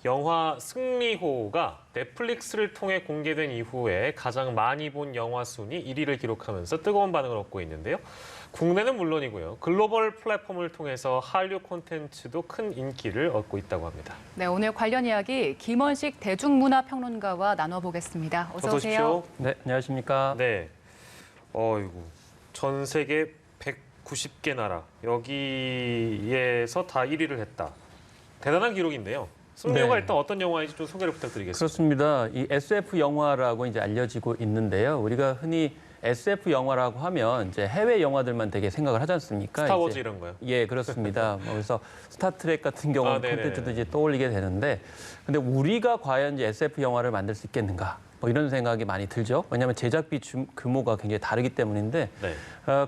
영화 승리호가 넷플릭스를 통해 공개된 이후에 가장 많이 본 영화 순위 1위를 기록하면서 뜨거운 반응을 얻고 있는데요. 국내는 물론이고요. 글로벌 플랫폼을 통해서 한류 콘텐츠도 큰 인기를 얻고 있다고 합니다. 네, 오늘 관련 이야기 김원식 대중문화평론가와 나눠보겠습니다. 어서 오세요. 네, 안녕하십니까. 네. 어이구. 전 세계 190개 나라 여기에서 다 1위를 했다. 대단한 기록인데요. 승리호가 네. 일단 어떤 영화인지 좀 소개를 부탁드리겠습니다. 그렇습니다. 이 SF 영화라고 이제 알려지고 있는데요. 우리가 흔히 SF 영화라고 하면 이제 해외 영화들만 되게 생각을 하지 않습니까? 스타워즈 이제, 이런 거요? 예, 그렇습니다. 그래서 스타트랙 같은 경우 콘텐츠도 이제 떠올리게 되는데, 근데 우리가 과연 이제 SF 영화를 만들 수 있겠는가? 뭐 이런 생각이 많이 들죠. 왜냐하면 제작비 규모가 굉장히 다르기 때문인데, 네.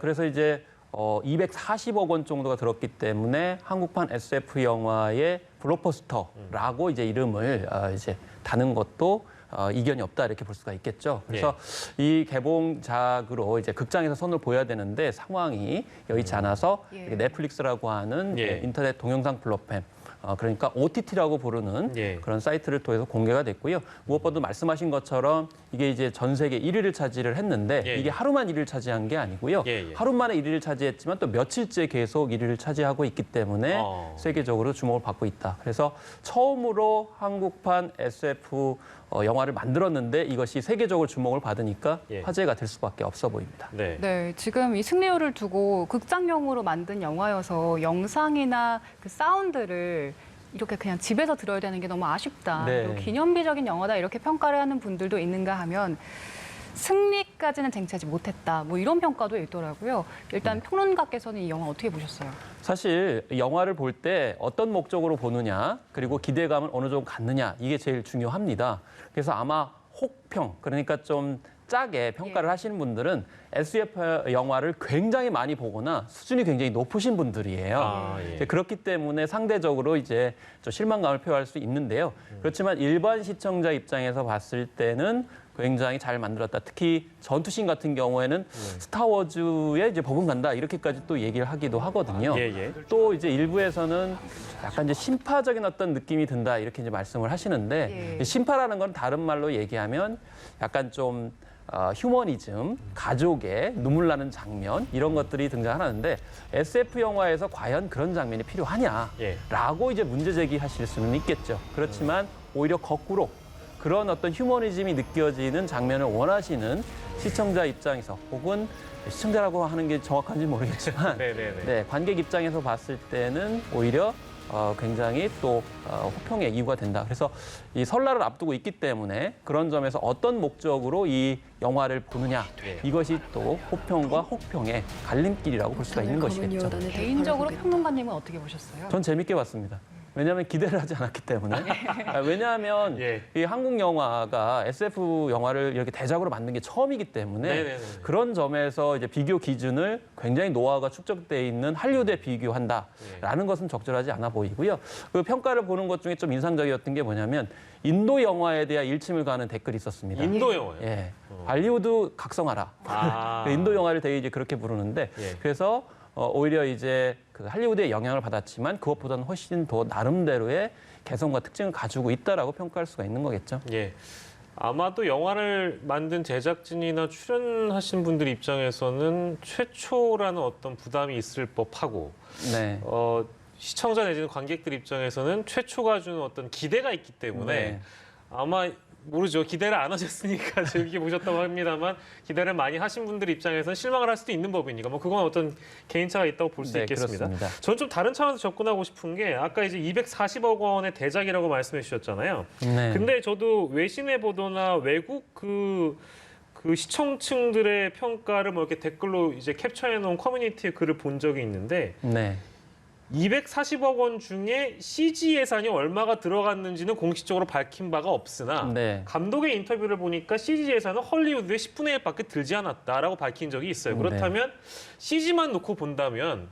그래서 이제 240억 원 정도가 들었기 때문에 한국판 SF 영화의 블록버스터라고 이제 이름을 이제 다는 것도 이견이 없다 이렇게 볼 수가 있겠죠. 그래서 이 개봉작으로 이제 극장에서 선을 보여야 되는데 상황이 여의치 않아서 넷플릭스라고 하는 인터넷 동영상 플랫폼 그러니까 OTT라고 부르는 그런 사이트를 통해서 공개가 됐고요. 무엇보다 말씀하신 것처럼 이게 이제 전 세계 1위를 차지를 했는데 이게 하루만 1위를 차지한 게 아니고요. 하루 만에 1위를 차지했지만 또 며칠째 계속 1위를 차지하고 있기 때문에 세계적으로 주목을 받고 있다. 그래서 처음으로 한국판 SF 영화를 만들었는데 이것이 세계적으로 주목을 받으니까 화제가 될 수밖에 없어 보입니다. 네, 지금 이 승리호를 두고 극장용으로 만든 영화여서 영상이나 그 사운드를 이렇게 그냥 집에서 들어야 되는 게 너무 아쉽다. 그리고 기념비적인 영화다 이렇게 평가를 하는 분들도 있는가 하면 승리까지는 쟁취하지 못했다. 뭐 이런 평가도 있더라고요. 일단 평론가께서는 이 영화 어떻게 보셨어요? 사실 영화를 볼 때 어떤 목적으로 보느냐 그리고 기대감을 어느 정도 갖느냐 이게 제일 중요합니다. 그래서 아마 혹평 그러니까 좀 짜게 평가를 하시는 분들은 SF 영화를 굉장히 많이 보거나 수준이 굉장히 높으신 분들이에요. 그렇기 때문에 상대적으로 이제 좀 실망감을 표할 수 있는데요. 그렇지만 일반 시청자 입장에서 봤을 때는 굉장히 잘 만들었다. 특히 전투씬 같은 경우에는 스타워즈에 이제 버금간다 이렇게까지 또 얘기를 하기도 하거든요. 또 이제 일부에서는 약간 이제 신파적인 어떤 느낌이 든다 이렇게 이제 말씀을 하시는데 신파라는 건 다른 말로 얘기하면 약간 좀 휴머니즘, 가족의 눈물 나는 장면 이런 것들이 등장하는데 SF 영화에서 과연 그런 장면이 필요하냐라고 이제 문제 제기하실 수는 있겠죠. 그렇지만 오히려 거꾸로 그런 어떤 휴머니즘이 느껴지는 장면을 원하시는 시청자 입장에서 혹은 시청자라고 하는 게 정확한지 모르겠지만 관객 입장에서 봤을 때는 오히려 굉장히 또 호평의 이유가 된다. 그래서 이 설날을 앞두고 있기 때문에 그런 점에서 어떤 목적으로 이 영화를 보느냐 이것이 또 호평과 혹평의 갈림길이라고 볼 수가 있는 것이겠죠. 개인적으로 평론가님은 어떻게 보셨어요? 전 재밌게 봤습니다. 왜냐하면 기대를 하지 않았기 때문에. 왜냐하면 이 한국 영화가 SF 영화를 이렇게 대작으로 만든 게 처음이기 때문에 그런 점에서 이제 비교 기준을 굉장히 노하우가 축적돼 있는 할리우드에 비교한다라는 것은 적절하지 않아 보이고요. 그 평가를 보는 것 중에 좀 인상적이었던 게 뭐냐면 인도 영화에 대한 일침을 가는 댓글이 있었습니다. 인도 영화요? 예, 할리우드 각성하라. 인도 영화를 되게 이제 그렇게 부르는데 그래서 오히려 이제 그 할리우드의 영향을 받았지만 그것보다는 훨씬 더 나름대로의 개성과 특징을 가지고 있다라고 평가할 수가 있는 거겠죠. 아마도 영화를 만든 제작진이나 출연하신 분들 입장에서는 최초라는 어떤 부담이 있을 법하고 시청자 내지는 관객들 입장에서는 최초가 주는 어떤 기대가 있기 때문에 아마 모르죠. 기대를 안 하셨으니까 재밌게 보셨다고 합니다만 기대를 많이 하신 분들 입장에서는 실망을 할 수도 있는 법이니까 뭐 그건 어떤 개인차가 있다고 볼 수 있겠습니다. 그렇습니다. 저는 좀 다른 차원에서 접근하고 싶은 게 아까 이제 240억 원의 대작이라고 말씀해 주셨잖아요. 근데 저도 외신의 보도나 외국 그 시청층들의 평가를 뭐 이렇게 댓글로 이제 캡처해 놓은 커뮤니티의 글을 본 적이 있는데 240억 원 중에 CG 예산이 얼마가 들어갔는지는 공식적으로 밝힌 바가 없으나 감독의 인터뷰를 보니까 CG 예산은 헐리우드의 10분의 1밖에 들지 않았다라고 밝힌 적이 있어요. 그렇다면 CG만 놓고 본다면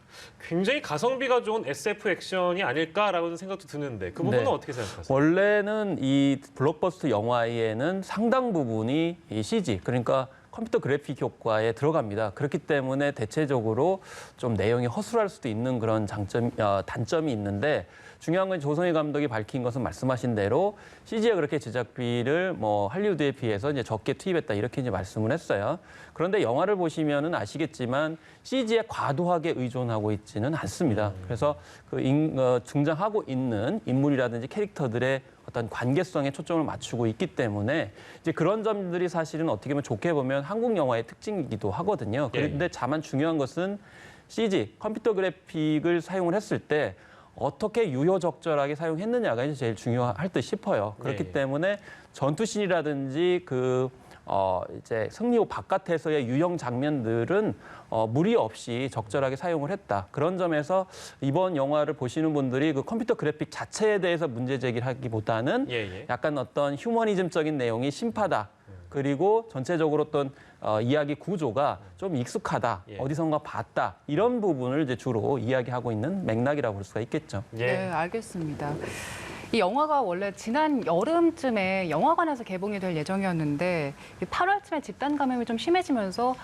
굉장히 가성비가 좋은 SF 액션이 아닐까라는 생각도 드는데 그 부분은 어떻게 생각하세요? 원래는 이 블록버스터 영화에는 상당 부분이 이 CG, 그러니까 컴퓨터 그래픽 효과에 들어갑니다. 그렇기 때문에 대체적으로 좀 내용이 허술할 수도 있는 그런 단점이 있는데 중요한 건 조성희 감독이 밝힌 것은 말씀하신 대로 CG에 그렇게 제작비를 뭐 할리우드에 비해서 이제 적게 투입했다 이렇게 이제 말씀을 했어요. 그런데 영화를 보시면은 아시겠지만 CG에 과도하게 의존하고 있지는 않습니다. 그래서 등장하고 있는 인물이라든지 캐릭터들의 어떤 관계성에 초점을 맞추고 있기 때문에 이제 그런 점들이 사실은 어떻게 보면 좋게 보면 한국 영화의 특징이기도 하거든요. 그런데 다만 중요한 것은 CG, 컴퓨터 그래픽을 사용을 했을 때 어떻게 유효적절하게 사용했느냐가 이제 제일 중요할 듯 싶어요. 그렇기 때문에 전투씬이라든지 이제 승리호 바깥에서의 유형 장면들은 무리 없이 적절하게 사용을 했다. 그런 점에서 이번 영화를 보시는 분들이 그 컴퓨터 그래픽 자체에 대해서 문제 제기를 하기보다는 약간 어떤 휴머니즘적인 내용이 심파다. 그리고 전체적으로 어떤 이야기 구조가 좀 익숙하다, 어디선가 봤다 이런 부분을 이제 주로 이야기하고 있는 맥락이라고 볼 수가 있겠죠. 네, 알겠습니다. 이 영화가 원래 지난 여름쯤에 영화관에서 개봉이 될 예정이었는데 8월쯤에 집단 감염이 좀 심해지면서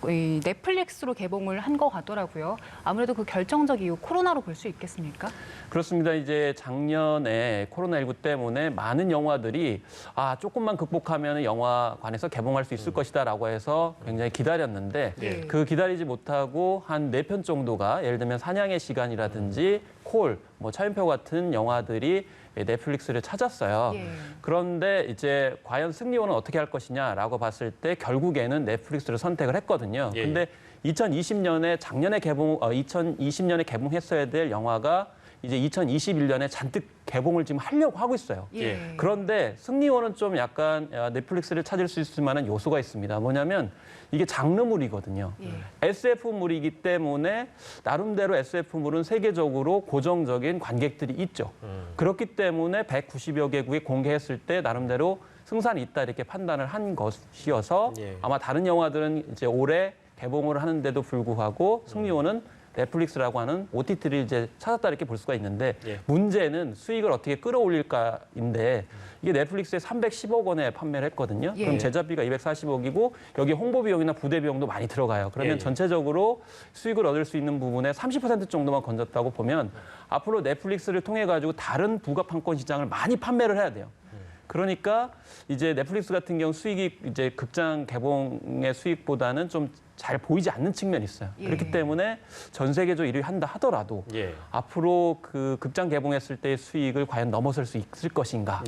이 넷플릭스로 개봉을 한 것 같더라고요. 아무래도 그 결정적 이유 코로나로 볼 수 있겠습니까? 그렇습니다. 이제 작년에 코로나19 때문에 많은 영화들이 조금만 극복하면 영화관에서 개봉할 수 있을 것이다라고 해서 굉장히 기다렸는데 그 기다리지 못하고 한 4편 정도가 예를 들면 사냥의 시간이라든지 콜, 차인표 같은 영화들이 넷플릭스를 찾았어요. 그런데 이제 과연 승리호는 어떻게 할 것이냐라고 봤을 때 결국에는 넷플릭스를 선택을 했거든요. 근데 2020년에 작년에 2020년에 개봉했어야 될 영화가 이제 2021년에 잔뜩 개봉을 지금 하려고 하고 있어요. 그런데 승리호는 좀 약간 넷플릭스를 찾을 수 있을 만한 요소가 있습니다. 뭐냐면 이게 장르물이거든요. SF물이기 때문에 나름대로 SF물은 세계적으로 고정적인 관객들이 있죠. 그렇기 때문에 190여 개국에 공개했을 때 나름대로 승산이 있다 이렇게 판단을 한 것이어서 아마 다른 영화들은 이제 올해 개봉을 하는데도 불구하고 승리호는 넷플릭스라고 하는 OTT를 이제 찾았다 이렇게 볼 수가 있는데 문제는 수익을 어떻게 끌어올릴까인데 이게 넷플릭스에 310억 원에 판매를 했거든요. 그럼 제작비가 240억이고 여기 홍보 비용이나 부대 비용도 많이 들어가요. 그러면 전체적으로 수익을 얻을 수 있는 부분의 30% 정도만 건졌다고 보면 앞으로 넷플릭스를 통해 가지고 다른 부가판권 시장을 많이 판매를 해야 돼요. 그러니까 이제 넷플릭스 같은 경우 수익이 이제 극장 개봉의 수익보다는 좀 잘 보이지 않는 측면이 있어요. 그렇기 때문에 전 세계적으로 1위 한다 하더라도 앞으로 그 극장 개봉했을 때의 수익을 과연 넘어설 수 있을 것인가.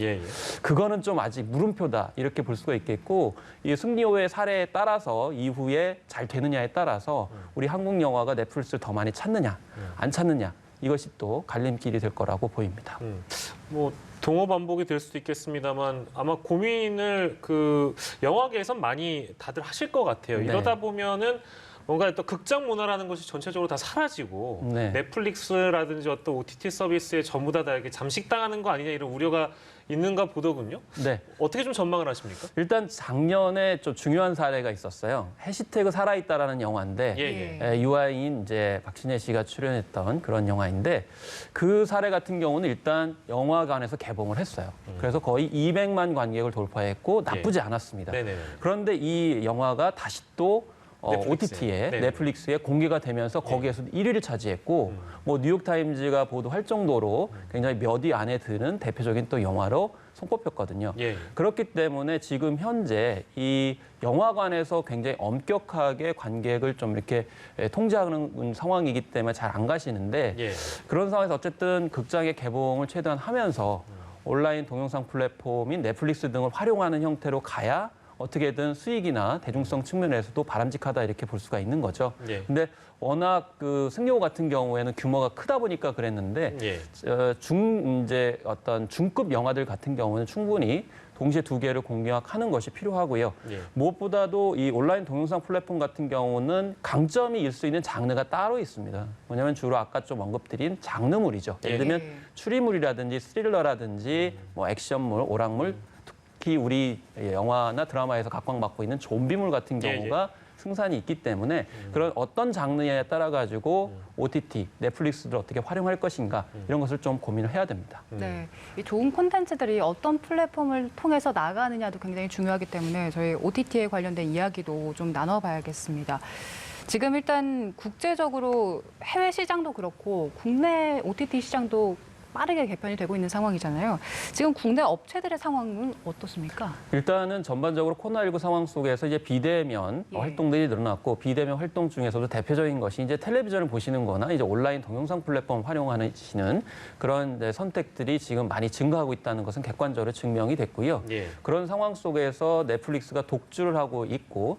그거는 좀 아직 물음표다 이렇게 볼 수가 있겠고 이 승리호의 사례에 따라서 이후에 잘 되느냐에 따라서 우리 한국 영화가 넷플릭스를 더 많이 찾느냐 안 찾느냐 이것이 또 갈림길이 될 거라고 보입니다. 동호 반복이 될 수도 있겠습니다만 아마 고민을 영화계에선 많이 다들 하실 것 같아요. 이러다 보면은 뭔가 또 극장 문화라는 것이 전체적으로 다 사라지고 넷플릭스라든지 어떤 OTT 서비스에 전부 다 이렇게 잠식당하는 거 아니냐 이런 우려가 있는가 보더군요. 어떻게 좀 전망을 하십니까? 일단 작년에 좀 중요한 사례가 있었어요. 해시태그 살아있다라는 영화인데 유아인 이제 박신혜 씨가 출연했던 그런 영화인데 그 사례 같은 경우는 일단 영화관에서 개봉을 했어요. 그래서 거의 200만 관객을 돌파했고 나쁘지 않았습니다. 그런데 이 영화가 다시 또 OTT에 넷플릭스에 공개가 되면서 거기에서 1위를 차지했고 뉴욕타임즈가 보도할 정도로 굉장히 몇 위 안에 드는 대표적인 또 영화로 손꼽혔거든요. 그렇기 때문에 지금 현재 이 영화관에서 굉장히 엄격하게 관객을 좀 이렇게 통제하는 상황이기 때문에 잘 안 가시는데 그런 상황에서 어쨌든 극장의 개봉을 최대한 하면서 온라인 동영상 플랫폼인 넷플릭스 등을 활용하는 형태로 가야 어떻게든 수익이나 대중성 측면에서도 바람직하다 이렇게 볼 수가 있는 거죠. 근데 워낙 그 승리호 같은 경우에는 규모가 크다 보니까 그랬는데 이제 어떤 중급 영화들 같은 경우는 충분히 동시에 2개를 공략하는 것이 필요하고요. 무엇보다도 이 온라인 동영상 플랫폼 같은 경우는 강점이 일 수 있는 장르가 따로 있습니다. 뭐냐면 주로 아까 좀 언급드린 장르물이죠. 예를 들면 추리물이라든지 스릴러라든지 액션물, 오락물 특히 우리 영화나 드라마에서 각광받고 있는 좀비물 같은 경우가 승산이 있기 때문에 그런 어떤 장르에 따라 가지고 OTT, 넷플릭스를 어떻게 활용할 것인가 이런 것을 좀 고민을 해야 됩니다. 네, 이 좋은 콘텐츠들이 어떤 플랫폼을 통해서 나가느냐도 굉장히 중요하기 때문에 저희 OTT에 관련된 이야기도 좀 나눠봐야겠습니다. 지금 일단 국제적으로 해외 시장도 그렇고 국내 OTT 시장도 빠르게 개편이 되고 있는 상황이잖아요. 지금 국내 업체들의 상황은 어떻습니까? 일단은 전반적으로 코로나19 상황 속에서 이제 비대면 활동들이 늘어났고 비대면 활동 중에서도 대표적인 것이 이제 텔레비전을 보시는 거나 이제 온라인 동영상 플랫폼 활용하시는 그런 이제 선택들이 지금 많이 증가하고 있다는 것은 객관적으로 증명이 됐고요. 예. 그런 상황 속에서 넷플릭스가 독주를 하고 있고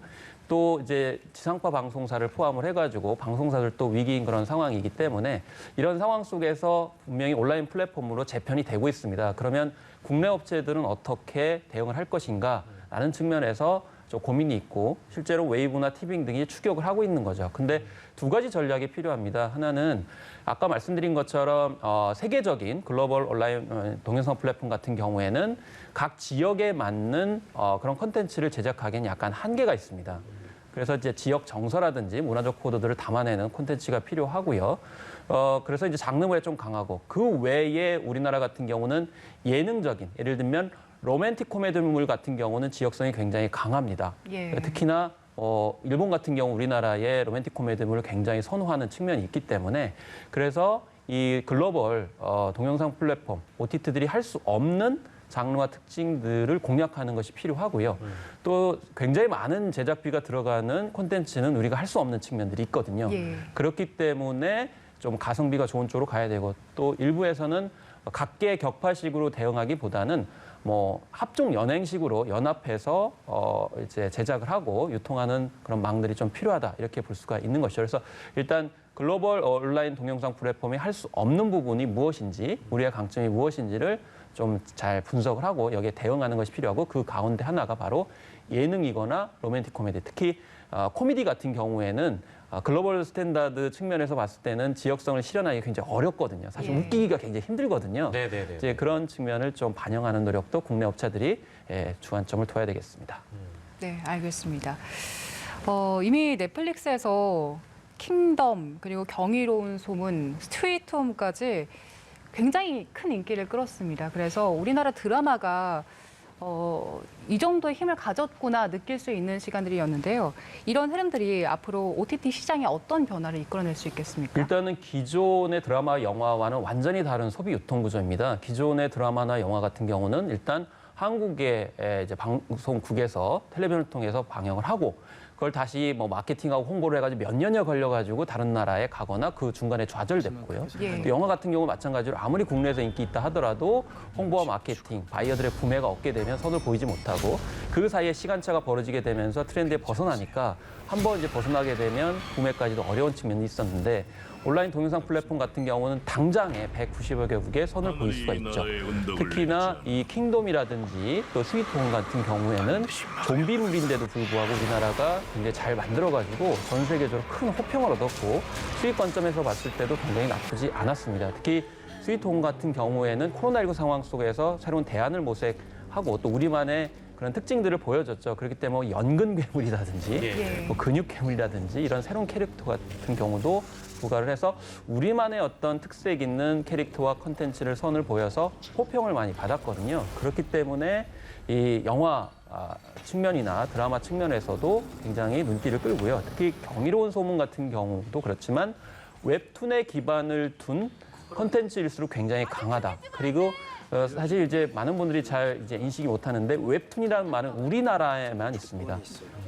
또 이제 지상파 방송사를 포함을 해가지고 방송사들도 위기인 그런 상황이기 때문에 이런 상황 속에서 분명히 온라인 플랫폼으로 재편이 되고 있습니다. 그러면 국내 업체들은 어떻게 대응을 할 것인가라는 측면에서 좀 고민이 있고 실제로 웨이브나 티빙 등이 추격을 하고 있는 거죠. 근데 두 가지 전략이 필요합니다. 하나는 아까 말씀드린 것처럼 세계적인 글로벌 온라인 동영상 플랫폼 같은 경우에는 각 지역에 맞는 그런 콘텐츠를 제작하기에는 약간 한계가 있습니다. 그래서 이제 지역 정서라든지 문화적 코드들을 담아내는 콘텐츠가 필요하고요. 그래서 이제 장르물에 좀 강하고 그 외에 우리나라 같은 경우는 예능적인 예를 들면 로맨틱 코미디물 같은 경우는 지역성이 굉장히 강합니다. 예. 특히나 일본 같은 경우 우리나라의 로맨틱 코미디물을 굉장히 선호하는 측면이 있기 때문에 그래서 이 글로벌 동영상 플랫폼 OTT들이 할 수 없는 장르와 특징들을 공략하는 것이 필요하고요. 또 굉장히 많은 제작비가 들어가는 콘텐츠는 우리가 할 수 없는 측면들이 있거든요. 예. 그렇기 때문에 좀 가성비가 좋은 쪽으로 가야 되고 또 일부에서는 각계 격파식으로 대응하기보다는 뭐 합종 연행식으로 연합해서 이제 제작을 하고 유통하는 그런 망들이 좀 필요하다 이렇게 볼 수가 있는 것이죠. 그래서 일단 글로벌 온라인 동영상 플랫폼이 할 수 없는 부분이 무엇인지 우리의 강점이 무엇인지를 좀 잘 분석을 하고 여기에 대응하는 것이 필요하고 그 가운데 하나가 바로 예능이거나 로맨틱 코미디 특히 코미디 같은 경우에는 글로벌 스탠다드 측면에서 봤을 때는 지역성을 실현하기 굉장히 어렵거든요. 사실 예. 웃기기가 굉장히 힘들거든요. 네네네. 이제 그런 측면을 좀 반영하는 노력도 국내 업체들이 주안점을 둬야 되겠습니다. 네, 알겠습니다. 이미 넷플릭스에서 킹덤 그리고 경이로운 소문, 스위트홈까지 굉장히 큰 인기를 끌었습니다. 그래서 우리나라 드라마가 이 정도의 힘을 가졌구나 느낄 수 있는 시간들이었는데요. 이런 흐름들이 앞으로 OTT 시장에 어떤 변화를 이끌어낼 수 있겠습니까? 일단은 기존의 드라마, 영화와는 완전히 다른 소비 유통 구조입니다. 기존의 드라마나 영화 같은 경우는 일단 한국의 이제 방송국에서 텔레비전을 통해서 방영을 하고 그걸 다시 뭐 마케팅하고 홍보를 해가지고 몇 년여 걸려가지고 다른 나라에 가거나 그 중간에 좌절됐고요. 예. 또 영화 같은 경우 마찬가지로 아무리 국내에서 인기 있다 하더라도 홍보와 마케팅, 바이어들의 구매가 없게 되면 선을 보이지 못하고 그 사이에 시간차가 벌어지게 되면서 트렌드에 벗어나니까 한번 이제 벗어나게 되면 구매까지도 어려운 측면이 있었는데 온라인 동영상 플랫폼 같은 경우는 당장에 190여 개국에 선을 보일 수가 있죠. 특히나 이 킹덤이라든지 또 스위트홈 같은 경우에는 좀비물인데도 불구하고 우리나라가 굉장히 잘 만들어가지고 전 세계적으로 큰 호평을 얻었고 수익 관점에서 봤을 때도 굉장히 나쁘지 않았습니다. 특히 스위트홈 같은 경우에는 코로나19 상황 속에서 새로운 대안을 모색하고 또 우리만의 그런 특징들을 보여줬죠. 그렇기 때문에 연근 괴물이라든지 예. 뭐 근육 괴물이라든지 이런 새로운 캐릭터 같은 경우도 부과를 해서 우리만의 어떤 특색 있는 캐릭터와 컨텐츠를 선을 보여서 호평을 많이 받았거든요. 그렇기 때문에 이 영화 측면이나 드라마 측면에서도 굉장히 눈길을 끌고요. 특히 경이로운 소문 같은 경우도 그렇지만 웹툰에 기반을 둔 컨텐츠일수록 굉장히 강하다. 그리고 사실 이제 많은 분들이 잘 이제 인식이 못하는데 웹툰이라는 말은 우리나라에만 있습니다.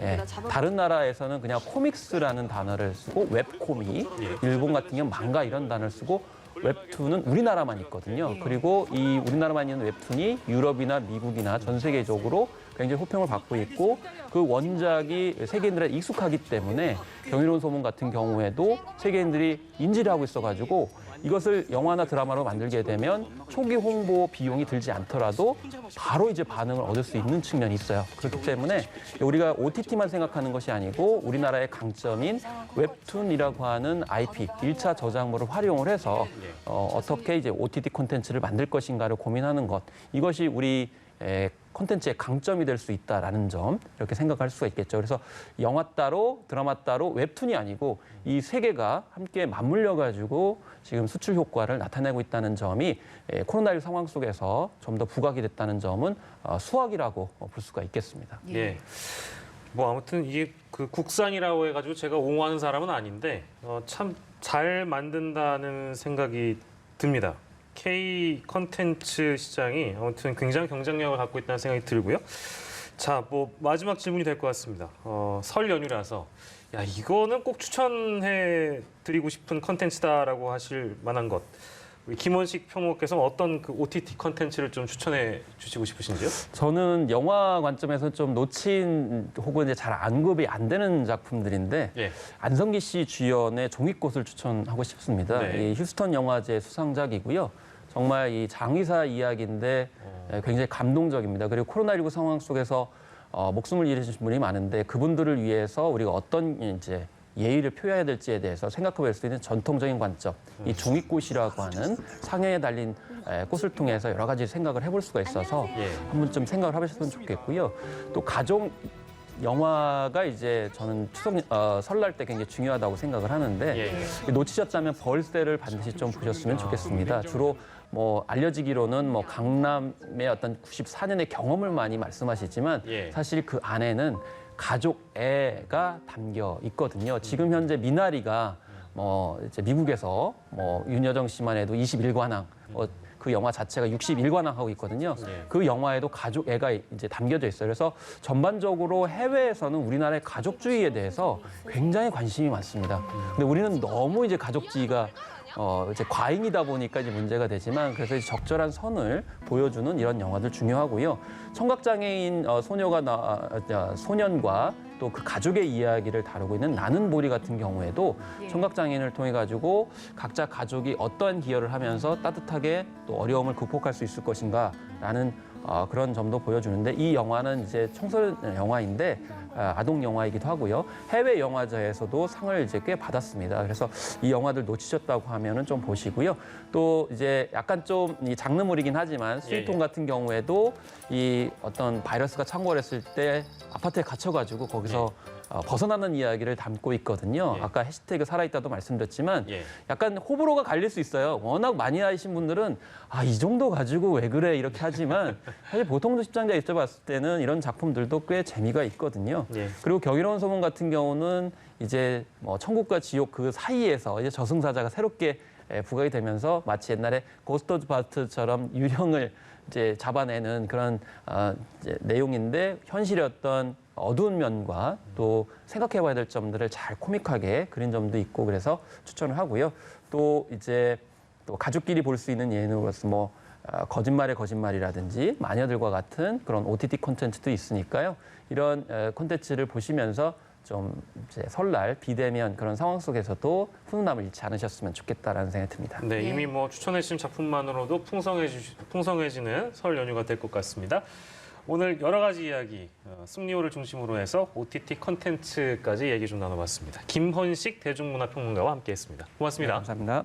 예, 다른 나라에서는 그냥 코믹스라는 단어를 쓰고 웹코미, 일본 같은 경우는 망가 이런 단어를 쓰고 웹툰은 우리나라만 있거든요. 그리고 이 우리나라만 있는 웹툰이 유럽이나 미국이나 전 세계적으로 굉장히 호평을 받고 있고 그 원작이 세계인들에 익숙하기 때문에 경이로운 소문 같은 경우에도 세계인들이 인지를 하고 있어가지고 이것을 영화나 드라마로 만들게 되면 초기 홍보 비용이 들지 않더라도 바로 이제 반응을 얻을 수 있는 측면이 있어요. 그렇기 때문에 우리가 OTT만 생각하는 것이 아니고 우리나라의 강점인 웹툰이라고 하는 IP, 1차 저작물을 활용을 해서 어떻게 이제 OTT 콘텐츠를 만들 것인가를 고민하는 것. 이것이 우리 콘텐츠의 강점이 될 수 있다라는 점 이렇게 생각할 수가 있겠죠. 그래서 영화 따로 드라마 따로 웹툰이 아니고 이 세 개가 함께 맞물려 가지고 지금 수출 효과를 나타내고 있다는 점이 코로나19 상황 속에서 좀 더 부각이 됐다는 점은 수확이라고 볼 수가 있겠습니다. 예. 뭐 아무튼 이게 그 국산이라고 해가지고 제가 옹호하는 사람은 아닌데 참 잘 만든다는 생각이 듭니다. K 컨텐츠 시장이 아무튼 굉장히 경쟁력을 갖고 있다는 생각이 들고요. 자, 뭐 마지막 질문이 될 것 같습니다. 설 연휴라서 야 이거는 꼭 추천해 드리고 싶은 컨텐츠다라고 하실 만한 것. 우리 김원식 평론가께서는 어떤 그 OTT 컨텐츠를 좀 추천해 주시고 싶으신지요? 저는 영화 관점에서 좀 놓친 혹은 이제 잘 언급이 안 되는 작품들인데 예. 안성기 씨 주연의 종잇꽃을 추천하고 싶습니다. 네. 이 휴스턴 영화제 수상작이고요. 정말 이 장의사 이야기인데 굉장히 감동적입니다. 그리고 코로나19 상황 속에서 목숨을 잃으신 분이 많은데 그분들을 위해서 우리가 어떤 이제 예의를 표해야 될지에 대해서 생각해 볼 수 있는 전통적인 관점, 이 종잇꽃이라고 하는 상해에 달린 꽃을 통해서 여러 가지 생각을 해볼 수가 있어서 예. 한 번쯤 생각을 해보셨으면 좋겠고요. 또 가족 영화가 이제 저는 설날 때 굉장히 중요하다고 생각을 하는데 예. 놓치셨다면 벌새를 반드시 좀 보셨으면 좋겠습니다. 주로 뭐 알려지기로는 뭐 강남의 어떤 94년의 경험을 많이 말씀하시지만 예. 사실 그 안에는 가족 애가 담겨 있거든요. 지금 현재 미나리가 뭐 이제 미국에서 뭐 윤여정 씨만 해도 21관왕 그 영화 자체가 61관왕 하고 있거든요. 네. 그 영화에도 가족 애가 이제 담겨져 있어요. 그래서 전반적으로 해외에서는 우리나라의 가족주의에 대해서 굉장히 관심이 많습니다. 근데 우리는 너무 이제 가족주의가 이제 과잉이다 보니까 이제 문제가 되지만 그래서 이제 적절한 선을 보여주는 이런 영화들 중요하고요. 청각장애인 소년과 또 그 가족의 이야기를 다루고 있는 나는 보리 같은 경우에도 청각장애인을 통해 가지고 각자 가족이 어떠한 기여를 하면서 따뜻하게 또 어려움을 극복할 수 있을 것인가라는 그런 점도 보여주는데 이 영화는 이제 청소년 영화인데 아동 영화이기도 하고요. 해외 영화제에서도 상을 이제 꽤 받았습니다. 그래서 이 영화들 놓치셨다고 하면은 좀 보시고요. 또 이제 약간 좀 이 장르물이긴 하지만 스위트홈 같은 경우에도 이 어떤 바이러스가 창궐했을 때 아파트에 갇혀가지고 거기서 벗어나는 이야기를 담고 있거든요. 예. 아까 해시태그 살아있다도 말씀드렸지만 예. 약간 호불호가 갈릴 수 있어요. 워낙 많이 하신 분들은 이 정도 가지고 왜 그래 이렇게 하지만 사실 보통 시청자 입장에 봤을 때는 이런 작품들도 꽤 재미가 있거든요. 예. 그리고 경이로운 소문 같은 경우는 이제 뭐 천국과 지옥 그 사이에서 이제 저승사자가 새롭게 부각이 되면서 마치 옛날에 고스트 오브 바스트처럼 유령을 이제 잡아내는 그런 이제 내용인데 현실의 어떤 어두운 면과 또 생각해봐야 될 점들을 잘 코믹하게 그린 점도 있고 그래서 추천을 하고요. 또 이제 또 가족끼리 볼 수 있는 예능으로서 뭐 거짓말의 거짓말이라든지 마녀들과 같은 그런 OTT 콘텐츠도 있으니까요. 이런 콘텐츠를 보시면서 좀 이제 설날 비대면 그런 상황 속에서도 훈훈함을 잃지 않으셨으면 좋겠다라는 생각이 듭니다. 네, 이미 뭐 추천해 주신 작품만으로도 풍성해지는 설 연휴가 될 것 같습니다. 오늘 여러 가지 이야기, 승리호를 중심으로 해서 OTT 컨텐츠까지 얘기 좀 나눠봤습니다. 김헌식 대중문화평론가와 함께했습니다. 고맙습니다. 네, 감사합니다.